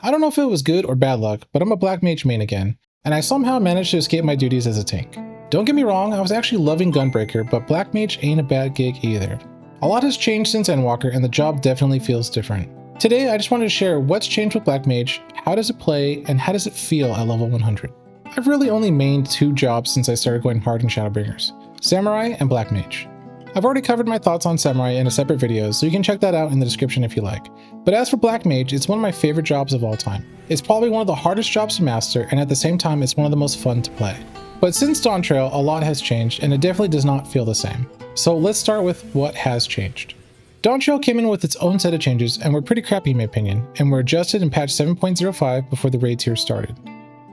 I don't know if it was good or bad luck, but I'm a Black Mage main again, and I somehow managed to escape my duties as a tank. Don't get me wrong, I was actually loving Gunbreaker, but Black Mage ain't a bad gig either. A lot has changed since Endwalker, and the job definitely feels different. Today, I just wanted to share what's changed with Black Mage, how does it play, and how does it feel at level 100. I've really only mained 2 jobs since I started going hard in Shadowbringers, Samurai and Black Mage. I've already covered my thoughts on Samurai in a separate video, so you can check that out in the description if you like. But as for Black Mage, it's one of my favorite jobs of all time. It's probably one of the hardest jobs to master, and at the same time, it's one of the most fun to play. But since Dawntrail, a lot has changed, and it definitely does not feel the same. So let's start with what has changed. Dawntrail came in with its own set of changes, and were pretty crappy in my opinion, and were adjusted in patch 7.05 before the raid tier started.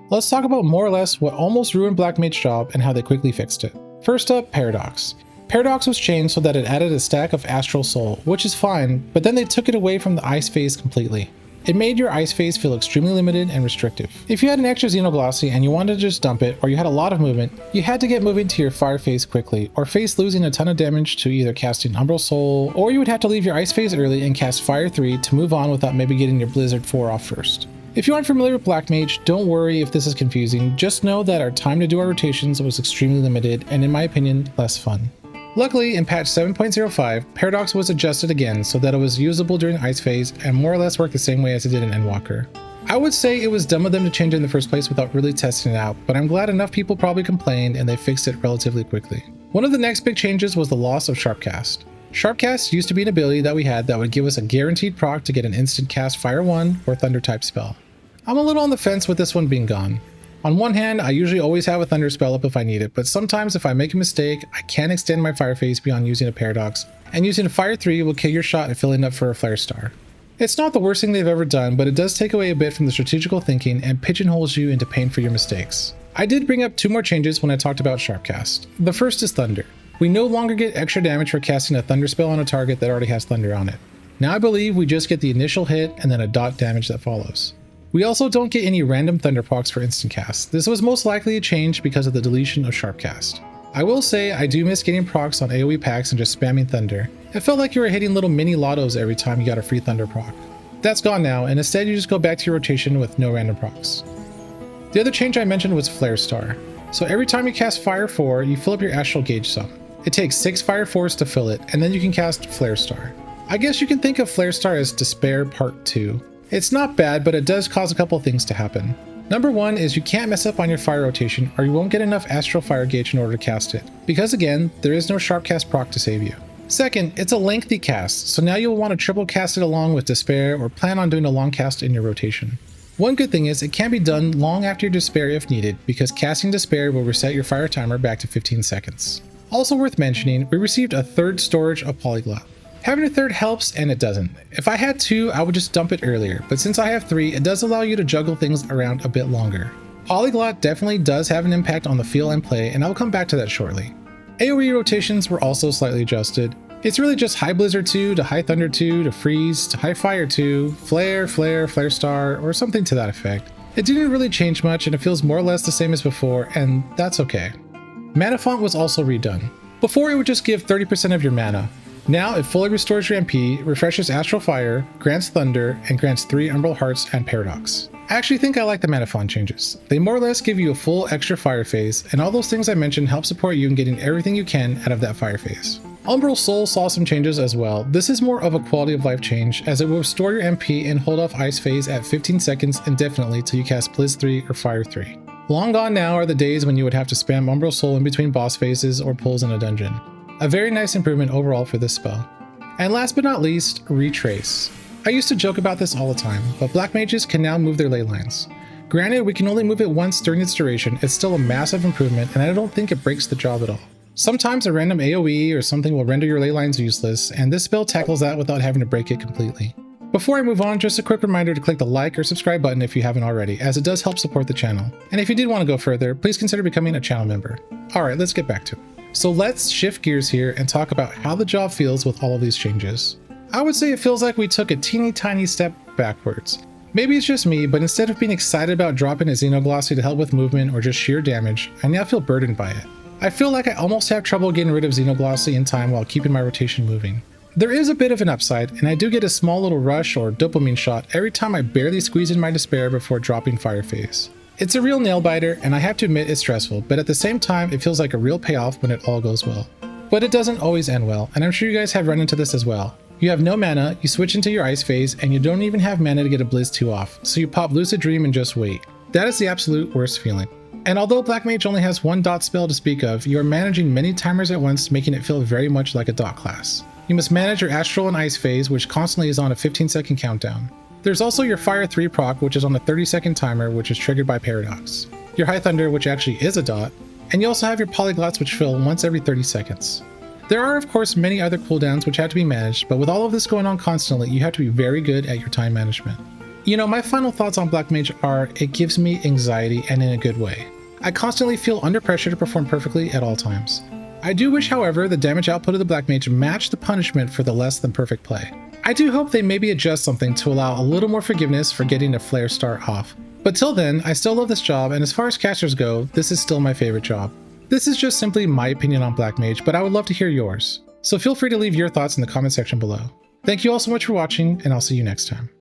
Let's talk about more or less what almost ruined Black Mage's job and how they quickly fixed it. First up, Paradox. Paradox was changed so that it added a stack of Astral Soul, which is fine, but then they took it away from the Ice Phase completely. It made your Ice Phase feel extremely limited and restrictive. If you had an extra Xenoglossy and you wanted to just dump it, or you had a lot of movement, you had to get moving to your Fire Phase quickly, or face losing a ton of damage to either casting Umbral Soul, or you would have to leave your Ice Phase early and cast Fire 3 to move on without maybe getting your Blizzard 4 off first. If you aren't familiar with Black Mage, don't worry if this is confusing, just know that our time to do our rotations was extremely limited and in my opinion, less fun. Luckily, in patch 7.05, Paradox was adjusted again so that it was usable during Ice Phase and more or less worked the same way as it did in Endwalker. I would say it was dumb of them to change it in the first place without really testing it out, but I'm glad enough people probably complained and they fixed it relatively quickly. One of the next big changes was the loss of Sharpcast. Sharpcast used to be an ability that we had that would give us a guaranteed proc to get an instant cast Fire 1 or Thunder type spell. I'm a little on the fence with this one being gone. On one hand, I usually always have a Thunder spell up if I need it, but sometimes if I make a mistake, I can't extend my Fire Phase beyond using a Paradox, and using a Fire 3 will kill your shot at filling up for a Flare Star. It's not the worst thing they've ever done, but it does take away a bit from the strategical thinking and pigeonholes you into paying for your mistakes. I did bring up 2 more changes when I talked about Sharpcast. The first is Thunder. We no longer get extra damage for casting a Thunder spell on a target that already has Thunder on it. Now I believe we just get the initial hit and then a dot damage that follows. We also don't get any random Thunder procs for instant cast. This was most likely a change because of the deletion of Sharpcast. I will say I do miss getting procs on AoE packs and just spamming Thunder. It felt like you were hitting little mini lottos every time you got a free Thunder proc. That's gone now, and instead you just go back to your rotation with no random procs. The other change I mentioned was Flare Star. So every time you cast Fire 4, you fill up your Astral Gauge sum. It takes 6 Fire 4s to fill it, and then you can cast Flare Star. I guess you can think of Flare Star as Despair Part 2. It's not bad, but it does cause a couple things to happen. Number 1 is you can't mess up on your fire rotation or you won't get enough Astral Fire Gauge in order to cast it, because again, there is no Sharpcast proc to save you. Second, it's a lengthy cast, so now you'll want to triple cast it along with Despair or plan on doing a long cast in your rotation. One good thing is it can be done long after your Despair if needed, because casting Despair will reset your fire timer back to 15 seconds. Also worth mentioning, we received a 3rd storage of Polyglot. Having a 3rd helps and it doesn't. If I had 2, I would just dump it earlier, but since I have 3, it does allow you to juggle things around a bit longer. Polyglot definitely does have an impact on the feel and play, and I'll come back to that shortly. AoE rotations were also slightly adjusted. It's really just High Blizzard 2 to High Thunder 2 to Freeze to High Fire 2, Flare, Flare Star, or something to that effect. It didn't really change much and it feels more or less the same as before, and that's okay. Mana font was also redone. Before it would just give 30% of your mana. Now it fully restores your MP, refreshes Astral Fire, grants Thunder, and grants 3 Umbral Hearts and Paradox. I actually think I like the mana font changes. They more or less give you a full extra Fire Phase, and all those things I mentioned help support you in getting everything you can out of that Fire Phase. Umbral Soul saw some changes as well. This is more of a quality of life change, as it will restore your MP and hold off Ice Phase at 15 seconds indefinitely till you cast Blizz 3 or Fire 3. Long gone now are the days when you would have to spam Umbral Soul in between boss phases or pulls in a dungeon. A very nice improvement overall for this spell. And last but not least, Retrace. I used to joke about this all the time, but Black Mages can now move their ley lines. Granted, we can only move it once during its duration, it's still a massive improvement and I don't think it breaks the job at all. Sometimes a random AoE or something will render your ley lines useless, and this spell tackles that without having to break it completely. Before I move on, just a quick reminder to click the like or subscribe button if you haven't already, as it does help support the channel. And if you did want to go further, please consider becoming a channel member. Alright, let's get back to it. So let's shift gears here and talk about how the job feels with all of these changes. I would say it feels like we took a teeny tiny step backwards. Maybe it's just me, but instead of being excited about dropping a Xenoglossy to help with movement or just sheer damage, I now feel burdened by it. I feel like I almost have trouble getting rid of Xenoglossy in time while keeping my rotation moving. There is a bit of an upside, and I do get a small little rush or dopamine shot every time I barely squeeze in my despair before dropping Fire Phase. It's a real nail biter, and I have to admit it's stressful, but at the same time it feels like a real payoff when it all goes well. But it doesn't always end well, and I'm sure you guys have run into this as well. You have no mana, you switch into your Ice Phase, and you don't even have mana to get a Blizz 2 off, so you pop Lucid Dream and just wait. That is the absolute worst feeling. And although Black Mage only has one dot spell to speak of, you are managing many timers at once, making it feel very much like a dot class. You must manage your Astral and Ice Phase, which constantly is on a 15-second countdown. There's also your Fire 3 proc, which is on a 30-second timer, which is triggered by Paradox. Your High Thunder, which actually is a dot, and you also have your Polyglots, which fill once every 30 seconds. There are of course many other cooldowns which have to be managed, but with all of this going on constantly, you have to be very good at your time management. You know, my final thoughts on Black Mage are, it gives me anxiety and in a good way. I constantly feel under pressure to perform perfectly at all times. I do wish, however, the damage output of the Black Mage matched the punishment for the less than perfect play. I do hope they maybe adjust something to allow a little more forgiveness for getting a flare start off. But till then, I still love this job, and as far as casters go, this is still my favorite job. This is just simply my opinion on Black Mage, but I would love to hear yours. So feel free to leave your thoughts in the comment section below. Thank you all so much for watching, and I'll see you next time.